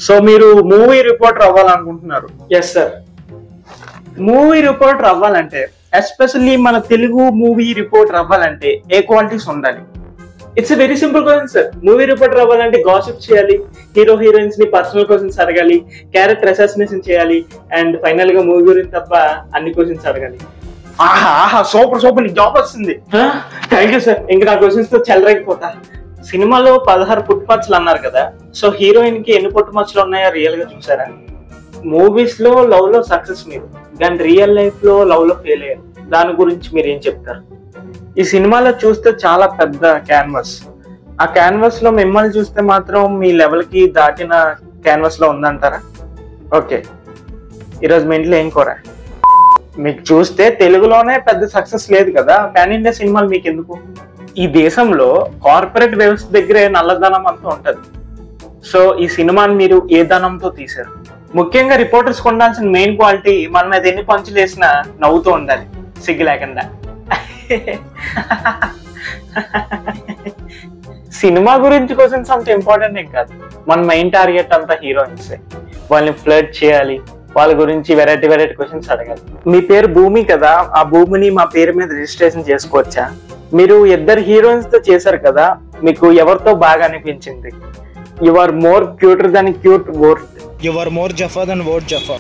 So మీరు movie reporter అవ్వాలనుకుంటున్నారు. Yes sir. Movie reporter అవ్వాలంటే, ఎస్పెషల్లీ మన తెలుగు మూవీ రిపోర్టర్ అవ్వాలంటే ఏ క్వాలిటీస్ ఉండాలి? It's very simple question sir. Movie reporter అవ్వాలంటే గాసిప్ చేయాలి, హీరో హీరోయిన్స్ ని పర్సనల్ క్వశ్చన్స్ అడగాలి, క్యారెక్టర్ అసాసినేషన్ చేయాలి, అండ్ ఫైనల్ గా మూవీ గురించి తప్ప అన్ని క్వశ్చన్స్ అడగాలి. ఆహా సూపర్ సూపర్, నీకు జాబ్ వస్తుంది. Thank you sir. ఇంకా నా క్వశ్చన్స్ తో చెలరైపోతా. సినిమాలో 16 పుట్టుమచ్చలు అన్నారు కదా, సో హీరోయిన్ కి ఎన్ని పుట్టుమచ్చలు ఉన్నాయో రియల్ గా చూసారా? మూవీస్ లో లవ్ లో సక్సెస్ మీరు, కానీ రియల్ లైఫ్ లో లవ్ లో ఫెయిల్ అయ్యారు. దాని గురించి మీరు ఏం చెప్తారు? ఈ సినిమాలో చూస్తే చాలా పెద్ద క్యాన్వాస్, ఆ క్యాన్వాస్ లో మిమ్మల్ని చూస్తే మాత్రం మీ లెవెల్ కి దాటిన క్యాన్వాస్ లో ఉందంటారా? ఓకే, ఈరోజు మీ ఇంట్లో ఏం కూర? మీకు చూస్తే తెలుగులోనే పెద్ద సక్సెస్ లేదు కదా, పాన్ ఇండియా సినిమాలు మీకు ఎందుకు? ఈ దేశంలో కార్పొరేట్ వ్యవస్థ దగ్గరే నల్లధనం అంతా ఉంటది. సో ఈ సినిమాని మీరు ఏ ధనంతో తీశారు? ముఖ్యంగా రిపోర్టర్స్ ఉండాల్సిన మెయిన్ క్వాలిటీ, మన మీద ఎన్ని పంచులు వేసినా నవ్వుతూ ఉండాలి, సిగ్గు లేకుండా. సినిమా గురించి క్వశ్చన్స్ అంత ఇంపార్టెంట్ ఏం కాదు, మన మెయిన్ టార్గెట్ అంతా హీరోయిన్స్. వాళ్ళని ఫ్లర్ట్ చేయాలి, వాళ్ళ గురించి వెరైటీ క్వశ్చన్స్ అడగాలి. మీ పేరు భూమి కదా, ఆ భూమిని మా పేరు మీద రిజిస్ట్రేషన్ చేసుకోవచ్చా? మీరు 2 హీరోయిన్స్ తో చేశారు కదా, మీకు ఎవరితో బాగా అనిపించింది? You are more cuter than cute word. You are more Jaffa than word Jaffa.